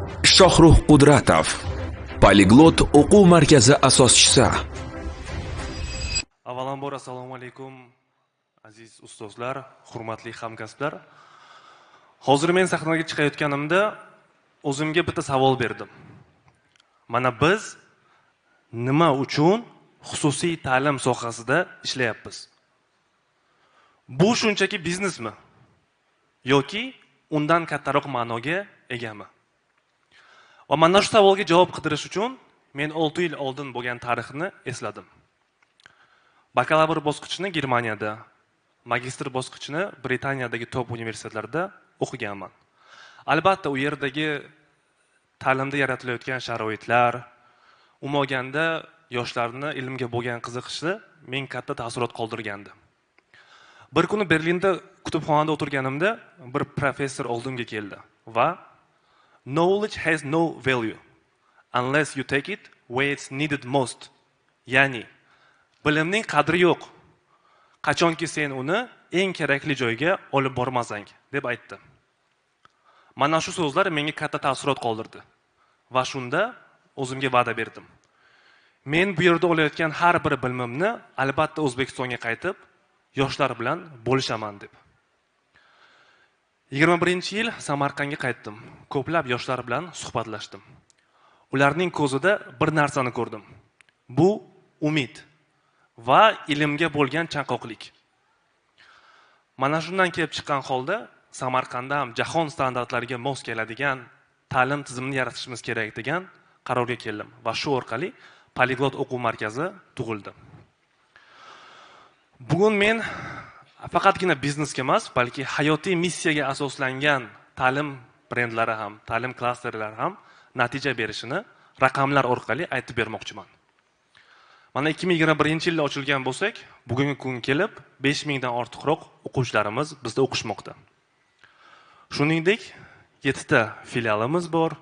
Shohruh Qudratov, Poliglot o'quv markazi asoschisi. Avvalambor assalomu alaykum aziz ustozlar, hurmatli hamkasblar. Hozir men sahnaga chiqayotganimda o'zimga bitta savol berdim. Mana biz nima uchun xususiy ta'lim sohasida ishlayapmiz? Bu shunchaki biznesmi yoki undan kattaroq ma'noga egami? Va mana shu savolga javob qidirish uchun men 6 yil oldin bo'lgan tarixni esladim. Bakalavr bosqichini Germaniyada, magistr bosqichini Britaniyadagi top universitetlarda o'qiganman. Albatta, u yerdagi ta'limda yaratilayotgan sharoitlar, umumoganda yoshlarni ilmga bo'lgan qiziqishi men katta ta'sirot qoldirgandi. Bir kuni Berlinda kutubxonada o'tirganimda bir professor oldimga keldi va knowledge has no value unless you take it where it's needed most. Ya'ni bilimning qadri yo'q qachonki sen uni eng kerakli joyga olib bormasang deb aytdi. Mana shu so'zlar menga katta ta'sirot qoldirdi va shunda o'zimga va'da berdim. Men bu yerda olayotgan har bir bilimimni albatta O'zbekistonga qaytib yoshlar bilan bo'lishaman deb. 21-yil Samarqandga qaytdim. Ko'plab yoshlar bilan suhbatlashdim. Ularning ko'zida bir narsani ko'rdim. Bu umid va ilmga bo'lgan chanqoqlik. Mana shundan kelib chiqqan holda Samarqandda ham jahon standartlariga mos keladigan ta'lim tizimini yaratishimiz kerak degan qarorga keldim va shu orqali Poliglot o'quv markazi tug'ildi. Bugun men faqatgina biznesga emas, balki hayotiy missiyaga asoslangan ta'lim brendlari ham, ta'lim klasterlari ham natija berishini raqamlar orqali aytib bermoqchiman. Mana 2021-yilda ochilgan bo'lsak, bugungi kunga kelib 5000 dan ortiqroq o'quvchilarimiz bizda o'qishmoqda. Shuningdek, 7 ta filialimiz bor,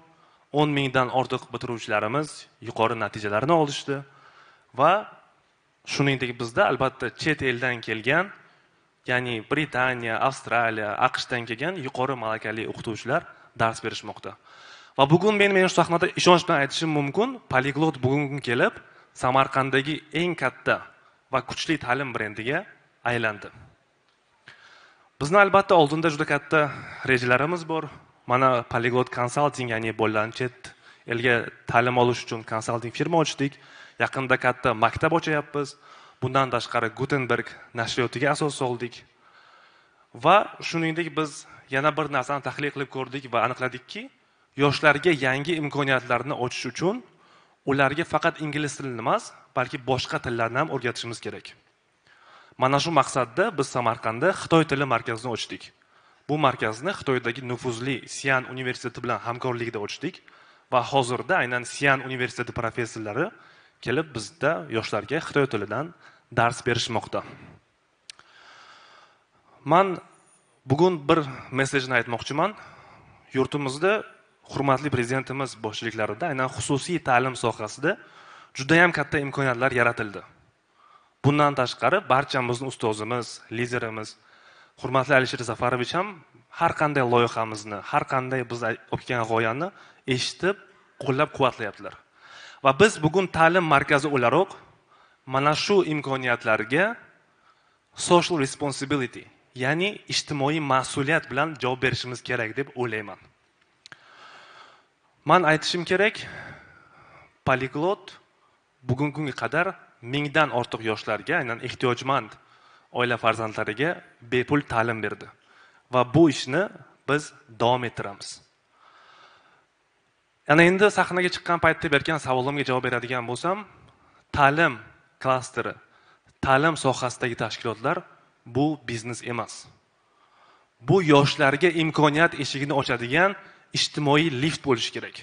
10,000 dan ortiq bitiruvchilarimiz yuqori natijalarni olishdi va shuningdek bizda albatta chet eldan kelgan, ya'ni Britaniya, Avstraliya, AQShdan kelgan yuqori malakali o'qituvchilar dars berishmoqda. Va bugun men shu sahnada ishonch bilan aytishim mumkin, Poliglot bugunga kelib Samarqanddagi eng katta va kuchli ta'lim brendiga aylandi. Bizni albatta oldinda juda katta rejalarimiz bor. Mana Poliglot Consulting, ya'ni bolalarni chet elga ta'lim olish uchun konsalting firma ochdik. Yaqinda katta maktab ochyapmiz. Bundan tashqari Gutenberg nashriyotiga asos soldik. Va shuningdek biz yana bir narsani tahlil qilib ko'rdik va aniqladikki, yoshlarga yangi imkoniyatlarni ochish uchun ularga faqat ingliz tilini emas, balki boshqa tillarni ham o'rgatishimiz kerak. Mana shu maqsadda biz Samarqandda Xitoy tili markazini ochdik. Bu markazni Xitoydagi nufuzli Xi'an universiteti bilan hamkorlikda ochdik va hozirda aynan Xi'an universiteti professorlari kelib bizda yoshlarga Xitoy tilidan dars berishmoqda. Men bugun bir mesajni aytmoqchiman. Yurtimizda hurmatli prezidentimiz boshchiliklarida aynan xususiy ta'lim sohasida juda ham katta imkoniyatlar yaratildi. Bundan tashqari barchamizning ustozimiz, liderimiz hurmatli Alisher Zafarovich ham har qanday loyihamizni, har qanday biz o'tgan g'oyani eshitib, qo'llab-quvvatlayaptilar. Va biz bugun ta'lim markazi o'laroq mana shu imkoniyatlarga social responsibility, ya'ni ijtimoiy mas'uliyat bilan javob berishimiz kerak deb o'ylayman. Men aytishim kerak, Poliglot bugungi kunga qadar 1000 dan ortiq yoshlarga, aynan ehtiyojmand oila farzandlariga bepul ta'lim berdi. Va bu ishni biz davom ettiramiz. Yana endi sahnaga chiqqan paytda bergan savolimga javob beradigan bo'lsam, ta'lim klasteri, ta'lim sohasidagi tashkilotlar bu biznes emas. Bu yoshlarga imkoniyat eshigini ochadigan ijtimoiy lift bo'lishi kerak.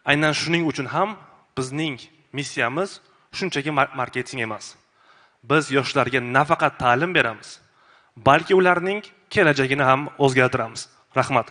Aynan shuning uchun ham bizning missiyamiz shunchaki marketing emas. Biz yoshlarga nafaqat ta'lim beramiz, balki ularning kelajagini ham o'zgartiramiz. Rahmat.